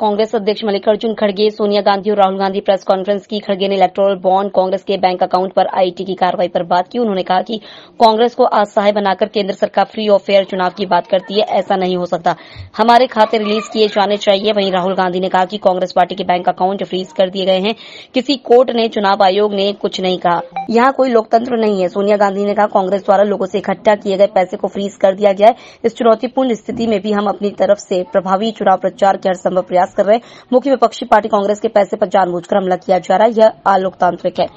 कांग्रेस अध्यक्ष मल्लिकार्जुन खड़गे, सोनिया गांधी और राहुल गांधी प्रेस कॉन्फ्रेंस की। खड़गे ने इलेक्टोरल बॉन्ड, कांग्रेस के बैंक अकाउंट पर आईटी की कार्रवाई पर बात की। उन्होंने कहा कि कांग्रेस को असहाय बनाकर केंद्र सरकार फ्री और फेयर चुनाव की बात करती है, ऐसा नहीं हो सकता। हमारे खाते रिलीज किए जाने चाहिए। वहीं राहुल गांधी ने कहा कि कांग्रेस पार्टी के बैंक अकाउंट फ्रीज कर दिए गए हैं। किसी कोर्ट ने, चुनाव आयोग ने कुछ नहीं कहा। यहाँ कोई लोकतंत्र नहीं है। सोनिया गांधी ने कहा, कांग्रेस द्वारा लोगों से इकट्ठा किए गए पैसे को फ्रीज कर दिया गया है। इस चुनौतीपूर्ण स्थिति में भी हम अपनी तरफ से प्रभावी चुनाव प्रचार के हर संभव प्रयास कर रहे हैं। मुख्य विपक्षी पार्टी कांग्रेस के पैसे पर जानबूझकर हमला किया जा रहा है, यह अलोकतांत्रिक है।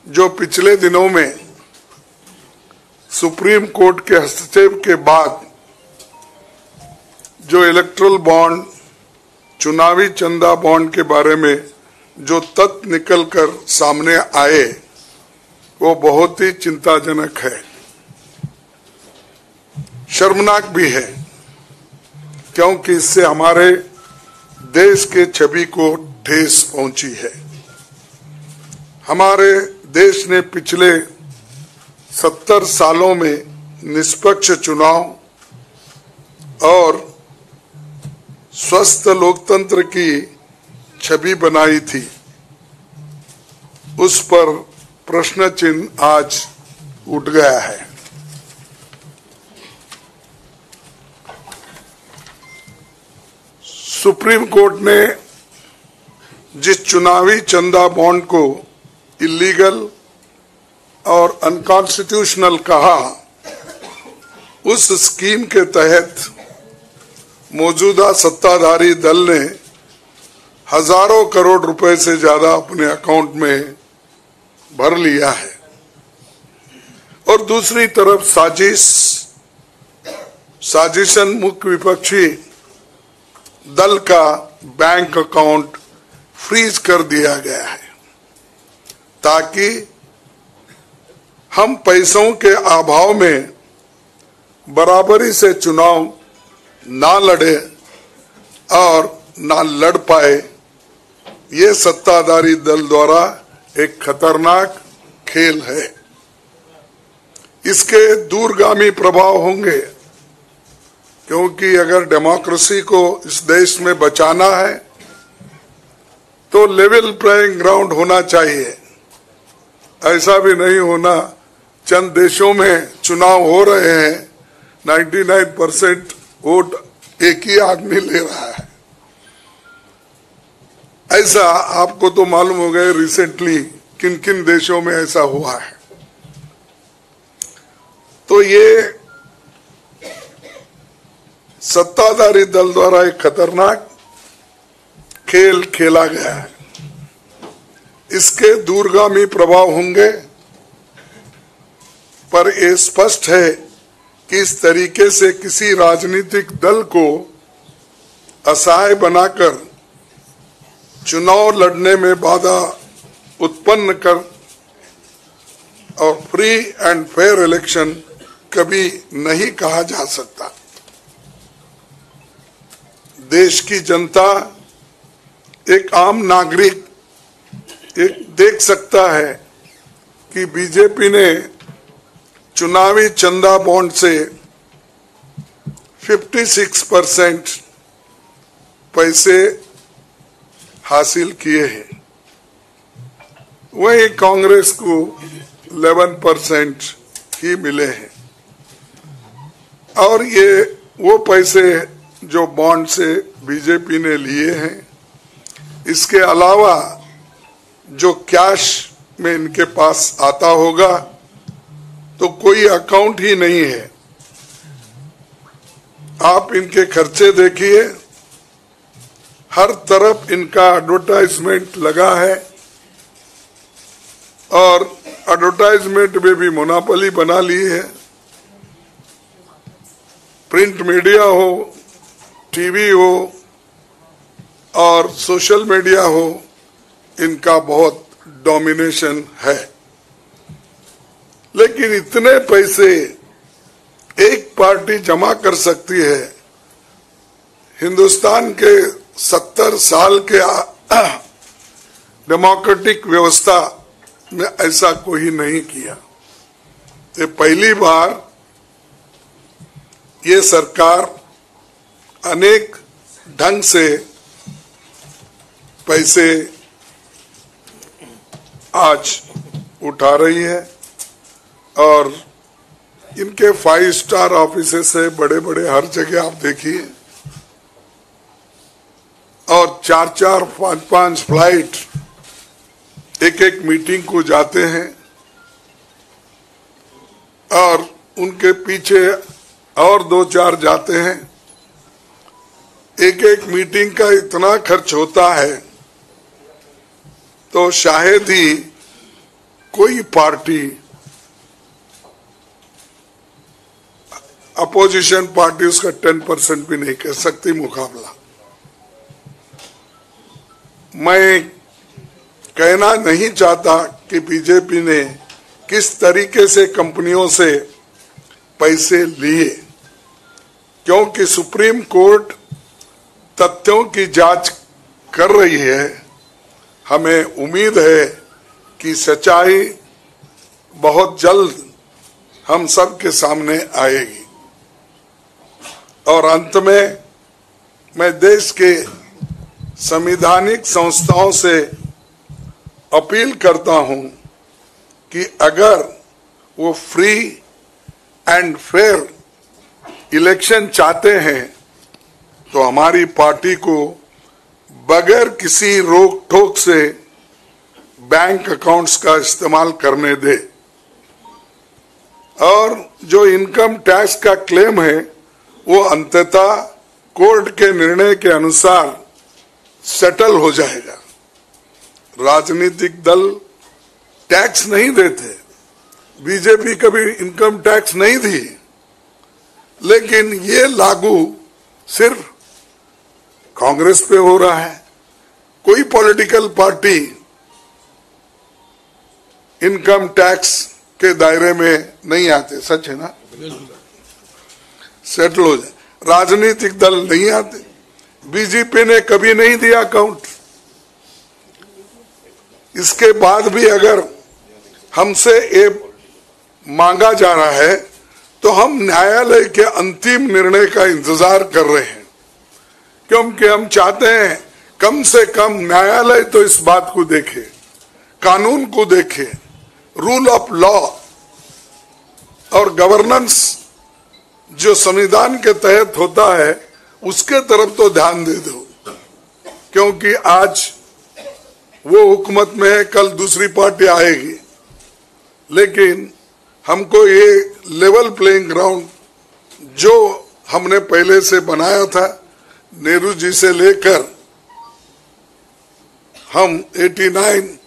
जो पिछले दिनों में सुप्रीम कोर्ट के हस्तक्षेप के बाद जो इलेक्टोरल बॉन्ड, चुनावी चंदा बॉन्ड के बारे में जो तथ्य निकलकर सामने आए, वो बहुत ही चिंताजनक है, शर्मनाक भी है, क्योंकि इससे हमारे देश के छवि को ठेस पहुंची है। हमारे देश ने पिछले 70 सालों में निष्पक्ष चुनाव और स्वस्थ लोकतंत्र की छवि बनाई थी। उस पर प्रश्न चिन्ह आज उठ गया है। सुप्रीम कोर्ट ने जिस चुनावी चंदा बॉन्ड को इलीगल और अनकॉन्स्टिट्यूशनल कहा, उस स्कीम के तहत मौजूदा सत्ताधारी दल ने हजारों करोड़ रुपए से ज्यादा अपने अकाउंट में भर लिया है। और दूसरी तरफ साजिशन मुख्य विपक्षी दल का बैंक अकाउंट फ्रीज कर दिया गया है, ताकि हम पैसों के अभाव में बराबरी से चुनाव ना लड़े और ना लड़ पाए। ये सत्ताधारी दल द्वारा एक खतरनाक खेल है। इसके दूरगामी प्रभाव होंगे, क्योंकि अगर डेमोक्रेसी को इस देश में बचाना है तो लेवल प्लेइंग ग्राउंड होना चाहिए। ऐसा भी नहीं होना, चंद देशों में चुनाव हो रहे हैं, 99% वोट एक ही आदमी ले रहा है। ऐसा आपको तो मालूम हो गया रिसेंटली किन किन देशों में ऐसा हुआ है। तो ये सत्ताधारी दल द्वारा एक खतरनाक खेल खेला गया है। इसके दूरगामी प्रभाव होंगे, पर यह स्पष्ट है कि इस तरीके से किसी राजनीतिक दल को असहाय बनाकर चुनाव लड़ने में बाधा उत्पन्न कर और फ्री एंड फेयर इलेक्शन कभी नहीं कहा जा सकता। देश की जनता, एक आम नागरिक देख सकता है कि बीजेपी ने चुनावी चंदा बॉन्ड से 56% पैसे हासिल किए हैं, वहीं कांग्रेस को 11% ही मिले हैं। और ये वो पैसे जो बॉन्ड से बीजेपी ने लिए हैं, इसके अलावा जो कैश में इनके पास आता होगा, तो कोई अकाउंट ही नहीं है। आप इनके खर्चे देखिए, हर तरफ इनका एडवर्टाइजमेंट लगा है और एडवर्टाइजमेंट में भी मोनोपोली बना ली है। प्रिंट मीडिया हो, टीवी हो और सोशल मीडिया हो, इनका बहुत डोमिनेशन है। लेकिन इतने पैसे एक पार्टी जमा कर सकती है, हिंदुस्तान के 70 साल के डेमोक्रेटिक व्यवस्था में ऐसा कोई नहीं किया। ये पहली बार ये सरकार अनेक ढंग से पैसे आज उठा रही है और इनके 5 स्टार ऑफिसेस से बड़े बड़े हर जगह आप देखिए और 4-4, 5-5 फ्लाइट एक मीटिंग को जाते हैं और उनके पीछे और 2-4 जाते हैं। एक मीटिंग का इतना खर्च होता है तो शायद ही कोई पार्टी, अपोजिशन पार्टी उसका 10% भी नहीं कर सकती मुकाबला। मैं कहना नहीं चाहता कि बीजेपी ने किस तरीके से कंपनियों से पैसे लिए, क्योंकि सुप्रीम कोर्ट तथ्यों की जांच कर रही है। हमें उम्मीद है कि सच्चाई बहुत जल्द हम सब के सामने आएगी। और अंत में मैं देश के संवैधानिक संस्थाओं से अपील करता हूं कि अगर वो फ्री एंड फेयर इलेक्शन चाहते हैं तो हमारी पार्टी को बगैर किसी रोक टोक से बैंक अकाउंट्स का इस्तेमाल करने दे और जो इनकम टैक्स का क्लेम है वो अंततः कोर्ट के निर्णय के अनुसार सेटल हो जाएगा। राजनीतिक दल टैक्स नहीं देते, बीजेपी कभी इनकम टैक्स नहीं दी, लेकिन ये लागू सिर्फ कांग्रेस पे हो रहा है। कोई पॉलिटिकल पार्टी इनकम टैक्स के दायरे में नहीं आते, सच है ना? सेटल हो जाए। राजनीतिक दल नहीं आते, बीजेपी ने कभी नहीं दिया अकाउंट। इसके बाद भी अगर हमसे ये मांगा जा रहा है तो हम न्यायालय के अंतिम निर्णय का इंतजार कर रहे हैं, क्योंकि हम चाहते हैं कम से कम न्यायालय तो इस बात को देखे, कानून को देखे, रूल ऑफ लॉ और गवर्नेंस जो संविधान के तहत होता है उसके तरफ तो ध्यान दे दो, क्योंकि आज वो हुकूमत में है, कल दूसरी पार्टी आएगी। लेकिन हमको ये लेवल प्लेइंग ग्राउंड जो हमने पहले से बनाया था, नेहरू जी से लेकर हम 89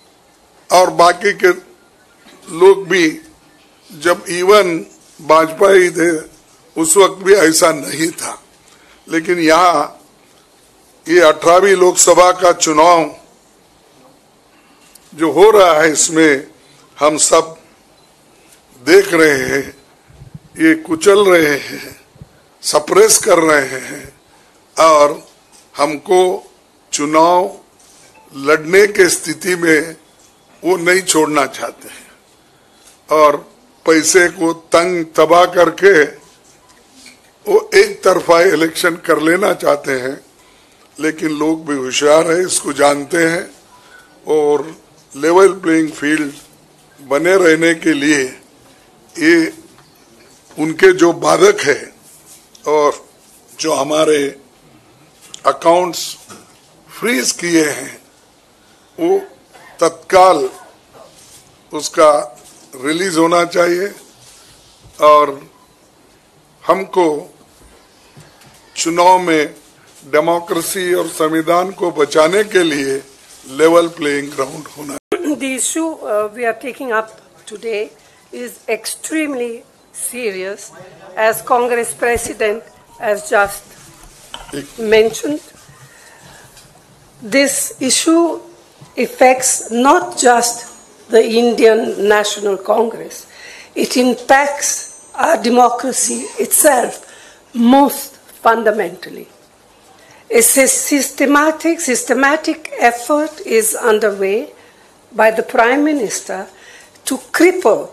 और बाकी के लोग भी, जब इवन वाजपेयी थे उस वक्त भी ऐसा नहीं था। लेकिन यहाँ ये 18वीं लोकसभा का चुनाव जो हो रहा है, इसमें हम सब देख रहे हैं, ये कुचल रहे हैं, सप्रेस कर रहे हैं और हमको चुनाव लड़ने के स्थिति में वो नहीं छोड़ना चाहते हैं और पैसे को तंग तबाह करके वो एक तरफा इलेक्शन कर लेना चाहते हैं। लेकिन लोग भी होशियार है, इसको जानते हैं और लेवल प्लेइंग फील्ड बने रहने के लिए ये उनके जो बाधक है और जो हमारे अकाउंट्स फ्रीज किए हैं वो तत्काल उसका रिलीज होना चाहिए और हमको चुनाव में डेमोक्रेसी और संविधान को बचाने के लिए लेवल प्लेइंग ग्राउंड होना। The issue we are taking up today is extremely serious, as Congress President has just mentioned. This issue affects not just the Indian National Congress, it impacts our democracy itself most fundamentally. A systematic effort is underway by the Prime Minister to cripple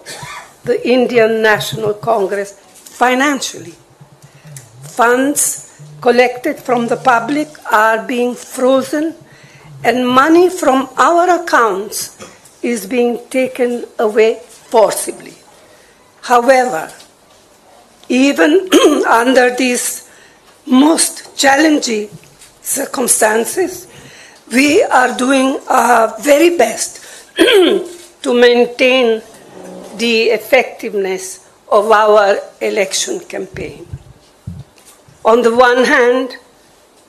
the Indian National Congress financially. Funds collected from the public are being frozen and money from our accounts is being taken away forcibly. However, even under these most challenging circumstances, we are doing our very best to maintain the effectiveness of our election campaign. On the one hand,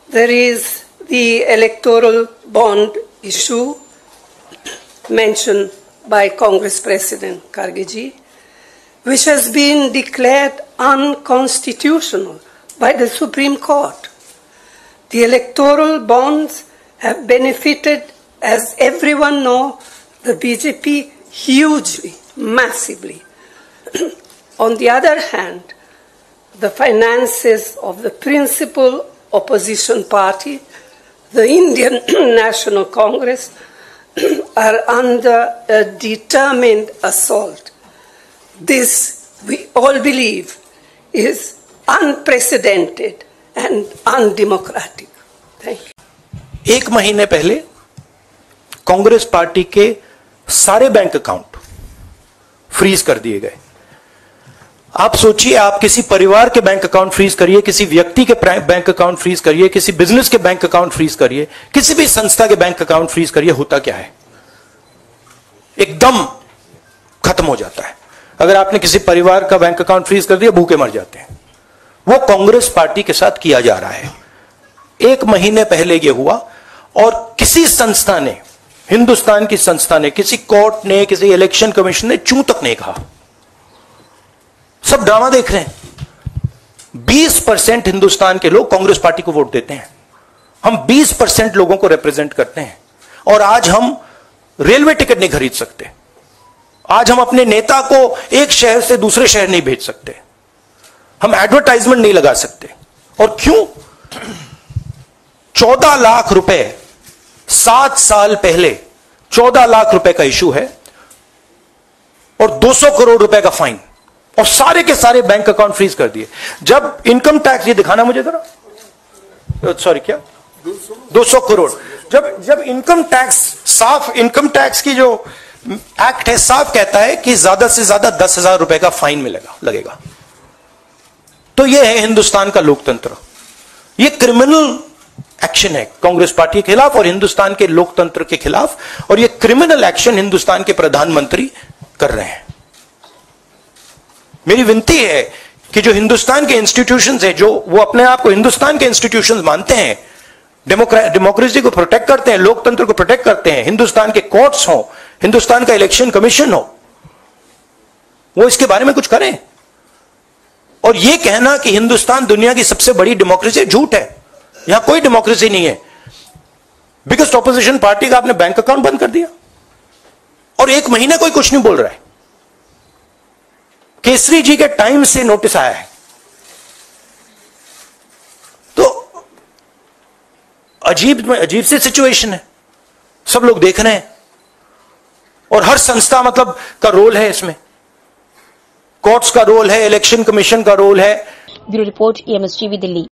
there is the electoral bond issue mentioned by Congress President Kharge, which has been declared unconstitutional by the Supreme Court. The electoral bonds have benefited, as everyone knows, the BJP hugely, massively. On the other hand, the finances of the principal opposition party, the Indian National Congress, are under a determined assault. This, we all believe, is unprecedented and undemocratic. Thank you. 1 महीने पहले Congress party के सारे bank account freeze कर दिए गए। आप सोचिए, आप किसी परिवार के बैंक अकाउंट फ्रीज करिए, किसी व्यक्ति के बैंक अकाउंट फ्रीज करिए, किसी बिजनेस के बैंक अकाउंट फ्रीज करिए, किसी भी संस्था के बैंक अकाउंट फ्रीज करिए, होता क्या है? एकदम खत्म हो जाता है। अगर आपने किसी परिवार का बैंक अकाउंट फ्रीज कर दिया, भूखे मर जाते हैं। वो कांग्रेस पार्टी के साथ किया जा रहा है। 1 महीने पहले यह हुआ और किसी संस्था ने, हिंदुस्तान की संस्था ने, किसी कोर्ट ने, किसी इलेक्शन कमीशन ने चूं तक नहीं कहा। सब ड्रामा देख रहे हैं। 20% हिंदुस्तान के लोग कांग्रेस पार्टी को वोट देते हैं। हम 20% लोगों को रिप्रेजेंट करते हैं और आज हम रेलवे टिकट नहीं खरीद सकते। आज हम अपने नेता को एक शहर से दूसरे शहर नहीं भेज सकते। हम एडवर्टाइजमेंट नहीं लगा सकते। और क्यों? 14 लाख रुपए 7 साल पहले 14 लाख रुपए का इशू है और 200 करोड़ रुपए का फाइन, और सारे के सारे बैंक अकाउंट फ्रीज कर दिए। जब इनकम टैक्स, ये दिखाना मुझे जरा, सॉरी क्या 200 करोड़, जब इनकम टैक्स, साफ इनकम टैक्स की जो एक्ट है साफ कहता है कि ज्यादा से ज्यादा 10,000 रुपए का फाइन लगेगा। तो यह है हिंदुस्तान का लोकतंत्र। यह क्रिमिनल एक्शन है कांग्रेस पार्टी के खिलाफ और हिंदुस्तान के लोकतंत्र के खिलाफ, और यह क्रिमिनल एक्शन हिंदुस्तान के प्रधानमंत्री कर रहे हैं। मेरी विनती है कि जो हिंदुस्तान के इंस्टीट्यूशंस हैं, जो वो अपने आप को हिंदुस्तान के इंस्टीट्यूशंस मानते हैं, डेमोक्रेसी को प्रोटेक्ट करते हैं, लोकतंत्र को प्रोटेक्ट करते हैं, हिंदुस्तान के कोर्ट्स हो, हिंदुस्तान का इलेक्शन कमीशन हो, वो इसके बारे में कुछ करें। और यह कहना कि हिंदुस्तान दुनिया की सबसे बड़ी डेमोक्रेसी, झूठ है। यहां कोई डेमोक्रेसी नहीं है। बिगेस्ट ऑपोजिशन पार्टी का आपने बैंक अकाउंट बंद कर दिया और 1 महीने कोई कुछ नहीं बोल रहा है। केसरी जी के टाइम से नोटिस आया है। तो अजीब सी सिचुएशन है। सब लोग देख रहे हैं और हर संस्था मतलब का रोल है इसमें। कोर्ट्स का रोल है, इलेक्शन कमीशन का रोल है। Bureau report EMS TV Delhi.